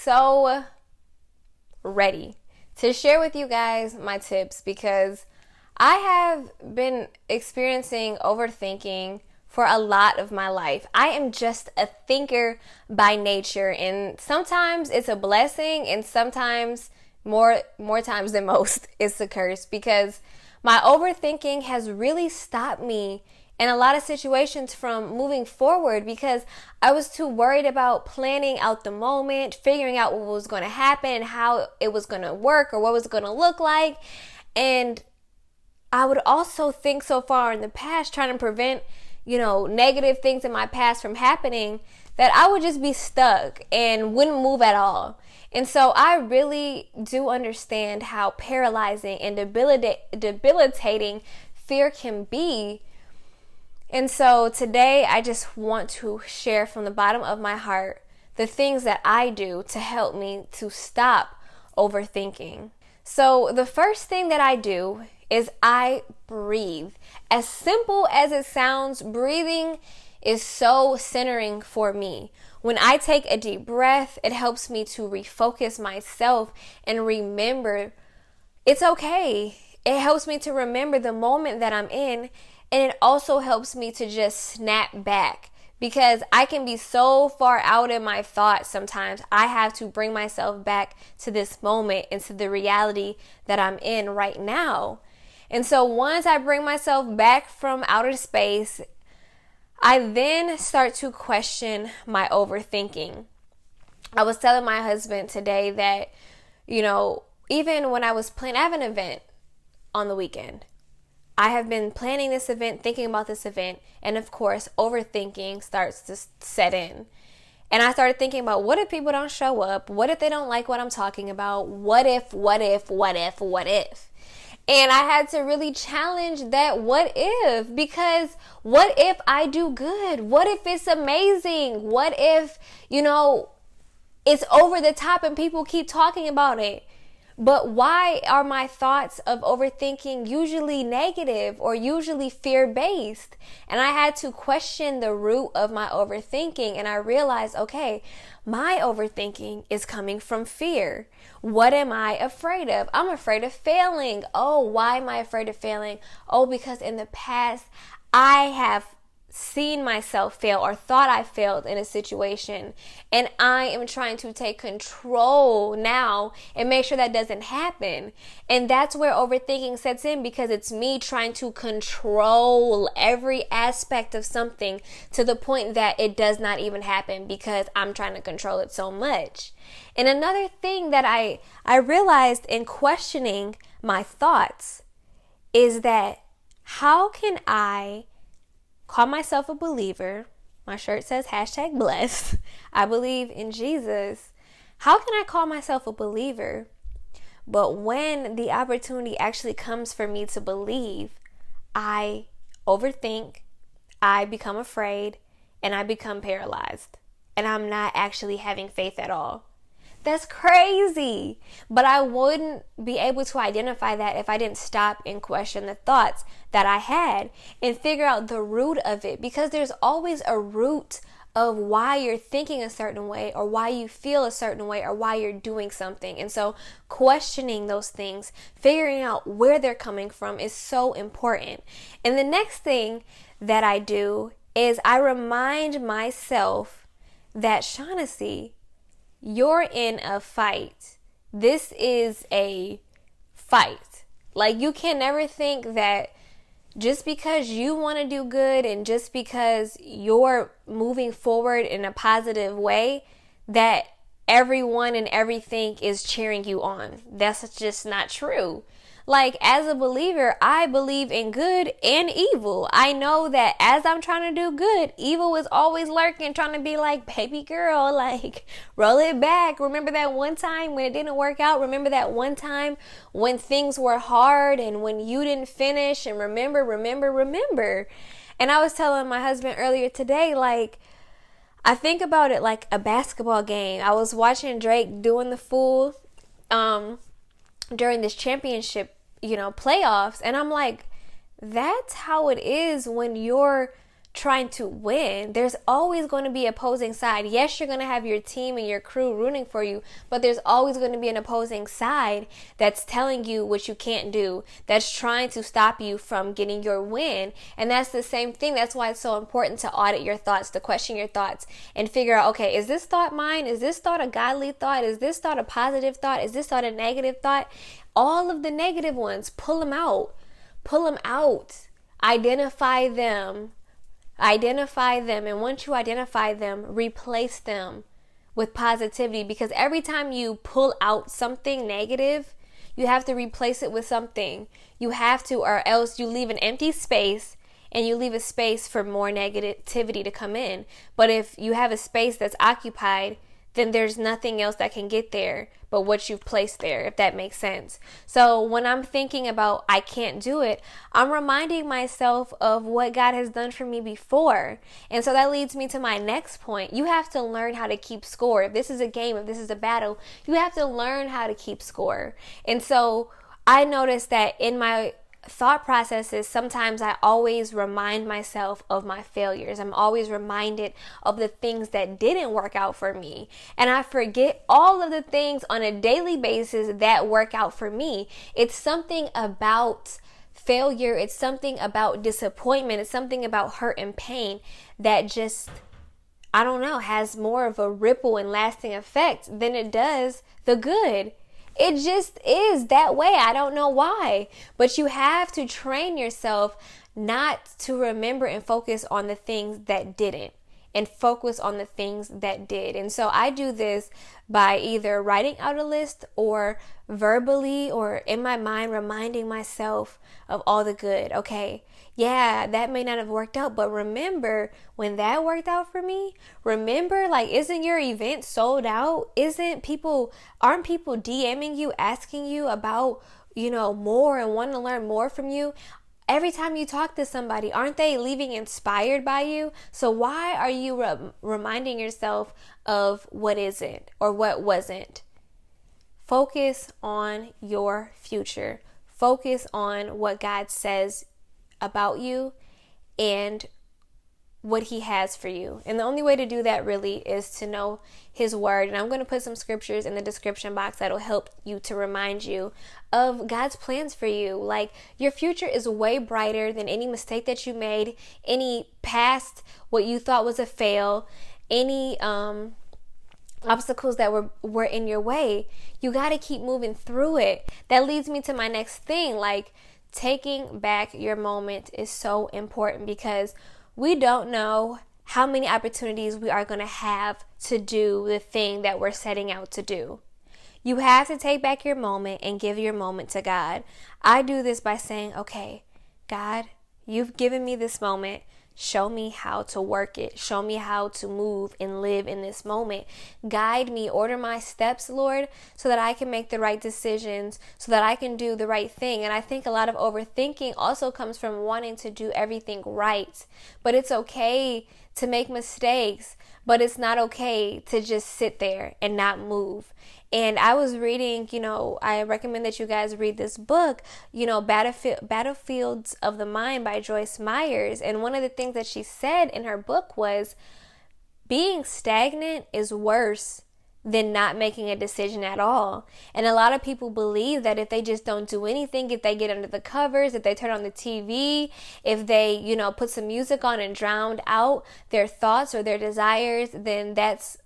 so ready to share with you guys my tips because I have been experiencing overthinking for a lot of my life. I am just a thinker by nature, and sometimes it's a blessing, and sometimes more times than most it's a curse, because my overthinking has really stopped me in a lot of situations from moving forward, because I was too worried about planning out the moment, figuring out what was going to happen, how it was going to work, or what was going to look like. And I would also think so far in the past, trying to prevent negative things in my past from happening, that I would just be stuck and wouldn't move at all. And so I really do understand how paralyzing and debilitating fear can be. And so today I just want to share from the bottom of my heart the things that I do to help me to stop overthinking. So the first thing that I do is I breathe. As simple as it sounds, breathing is so centering for me. When I take a deep breath, it helps me to refocus myself and remember it's okay. It helps me to remember the moment that I'm in, and it also helps me to just snap back, because I can be so far out in my thoughts sometimes. I have to bring myself back to this moment and to the reality that I'm in right now. And so once I bring myself back from outer space, I then start to question my overthinking. I was telling my husband today that, even when I was planning, I have an event on the weekend. I have been planning this event, thinking about this event, and of course, overthinking starts to set in. And I started thinking about, what if people don't show up? What if they don't like what I'm talking about? What if? And I had to really challenge that what if, because what if I do good? What if it's amazing? What if, it's over the top and people keep talking about it? But why are my thoughts of overthinking usually negative or usually fear-based? And I had to question the root of my overthinking, and I realized, okay, my overthinking is coming from fear. What am I afraid of? I'm afraid of failing. Oh, why am I afraid of failing? Oh, because in the past, I have seen myself fail or thought I failed in a situation, and I am trying to take control now and make sure that doesn't happen. And that's where overthinking sets in, because it's me trying to control every aspect of something to the point that it does not even happen, because I'm trying to control it so much. And another thing that I realized in questioning my thoughts is that, how can I call myself a believer? My shirt says #blessed. I believe in Jesus. How can I call myself a believer, but when the opportunity actually comes for me to believe, I overthink, I become afraid, and I become paralyzed, and I'm not actually having faith at all? That's crazy. But I wouldn't be able to identify that if I didn't stop and question the thoughts that I had and figure out the root of it, because there's always a root of why you're thinking a certain way, or why you feel a certain way, or why you're doing something. And so questioning those things, figuring out where they're coming from, is so important. And the next thing that I do is I remind myself that, Shaughnessy, you're in a fight. This is a fight. Like, you can never think that just because you want to do good and just because you're moving forward in a positive way, that everyone and everything is cheering you on. That's just not true. Like, as a believer, I believe in good and evil. I know that as I'm trying to do good, evil is always lurking, trying to be like, baby girl, like, roll it back. Remember that one time when it didn't work out? Remember that one time when things were hard and when you didn't finish? And remember. And I was telling my husband earlier today, like, I think about it like a basketball game. I was watching Drake doing the fool during this championship, playoffs. And I'm like, that's how it is when you're trying to win. There's always going to be opposing side. Yes, you're going to have your team and your crew rooting for you, but there's always going to be an opposing side that's telling you what you can't do, that's trying to stop you from getting your win. And that's the same thing. That's why it's so important to audit your thoughts, to question your thoughts and figure out, okay, is this thought mine? Is this thought a godly thought? Is this thought a positive thought? Is this thought a negative thought? All of the negative ones, pull them out. Pull them out. Identify them. And once you identify them, replace them with positivity, because every time you pull out something negative, you have to replace it with something. You have to, or else you leave an empty space and you leave a space for more negativity to come in. But if you have a space that's occupied, then there's nothing else that can get there but what you've placed there, if that makes sense. So when I'm thinking about I can't do it, I'm reminding myself of what God has done for me before. And so that leads me to my next point. You have to learn how to keep score. If this is a game, if this is a battle, you have to learn how to keep score. And so I noticed that in my thought processes, sometimes I always remind myself of my failures. I'm always reminded of the things that didn't work out for me. And I forget all of the things on a daily basis that work out for me. It's something about failure. It's something about disappointment. It's something about hurt and pain that just, I don't know, has more of a ripple and lasting effect than it does the good. It just is that way. I don't know why. But you have to train yourself not to remember and focus on the things that didn't, and focus on the things that did. And so I do this by either writing out a list or verbally or in my mind reminding myself of all the good. Okay, yeah, that may not have worked out, but remember when that worked out for me? Remember, like, isn't your event sold out? Aren't people DMing you, asking you about, more and wanting to learn more from you? Every time you talk to somebody, aren't they leaving inspired by you? So why are you reminding yourself of what isn't or what wasn't? Focus on your future. Focus on what God says about you and what he has for you. And the only way to do that really is to know his word. And I'm going to put some scriptures in the description box that'll help you to remind you of God's plans for you. Like, your future is way brighter than any mistake that you made, any past, what you thought was a fail, any obstacles that were in your way. You got to keep moving through it. That leads me to my next thing. Like, taking back your moment is so important, because we don't know how many opportunities we are going to have to do the thing that we're setting out to do. You have to take back your moment and give your moment to God. I do this by saying, okay, God, you've given me this moment. Show me how to work it. Show me how to move and live in this moment. Guide me, order my steps, Lord, so that I can make the right decisions, so that I can do the right thing. And I think a lot of overthinking also comes from wanting to do everything right. But it's okay to make mistakes, but it's not okay to just sit there and not move. And I was reading, I recommend that you guys read this book, Battlefields of the Mind by Joyce Myers. And one of the things that she said in her book was, being stagnant is worse than not making a decision at all. And a lot of people believe that if they just don't do anything, if they get under the covers, if they turn on the TV, if they, put some music on and drown out their thoughts or their desires, then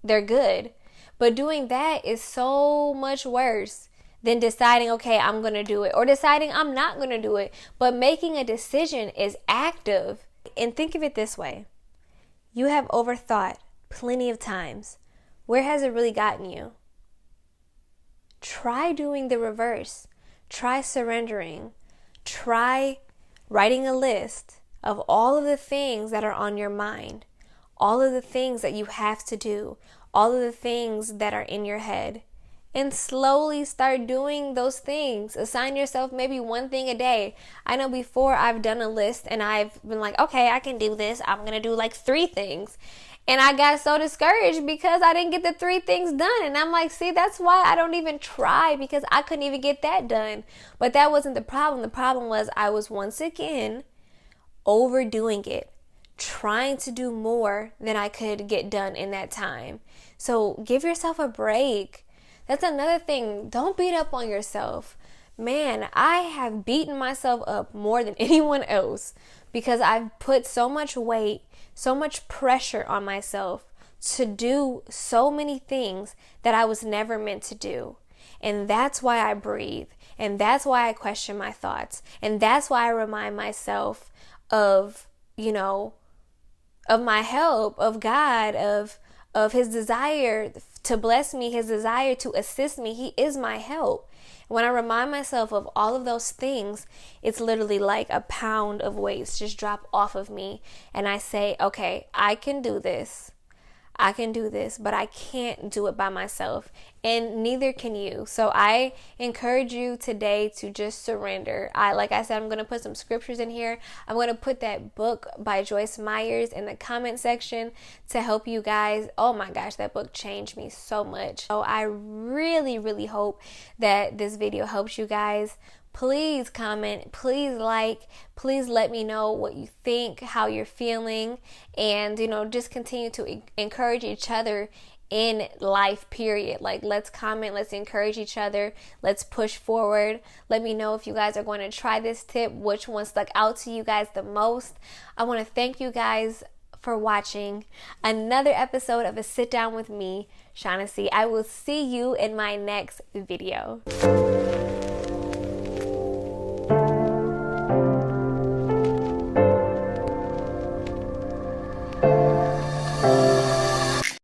they're good. But doing that is so much worse than deciding, okay, I'm going to do it, or deciding I'm not going to do it. But making a decision is active. And think of it this way. You have overthought plenty of times. Where has it really gotten you? Try doing the reverse. Try surrendering. Try writing a list of all of the things that are on your mind, all of the things that you have to do, all of the things that are in your head, and slowly start doing those things. Assign yourself maybe one thing a day. I know before I've done a list and I've been like, okay, I can do this. I'm going to do like 3 things. And I got so discouraged because I didn't get the 3 things done. And I'm like, see, that's why I don't even try, because I couldn't even get that done. But that wasn't the problem. The problem was I was once again overdoing it, trying to do more than I could get done in that time. So give yourself a break. That's another thing. Don't beat up on yourself. Man, I have beaten myself up more than anyone else because I've put so much weight, so much pressure on myself to do so many things that I was never meant to do. And that's why I breathe. And that's why I question my thoughts. And that's why I remind myself of, of my help, of God, of his desire to bless me, his desire to assist me. He is my help. When I remind myself of all of those things, it's literally like a pound of weights just drop off of me. And I say, okay, I can do this. I can do this, but I can't do it by myself, and neither can you. So I encourage you today to just surrender. Like I said, I'm going to put some scriptures in here. I'm going to put that book by Joyce Myers in the comment section to help you guys. Oh my gosh, that book changed me so much. So I really, really hope that this video helps you guys. Please comment, please like, please let me know what you think, how you're feeling, and just continue to encourage each other in life, period. Like, let's comment, let's encourage each other, let's push forward. Let me know if you guys are going to try this tip, which one stuck out to you guys the most. I want to thank you guys for watching another episode of A Sit Down with me, Shaughnessy. I will see you in my next video.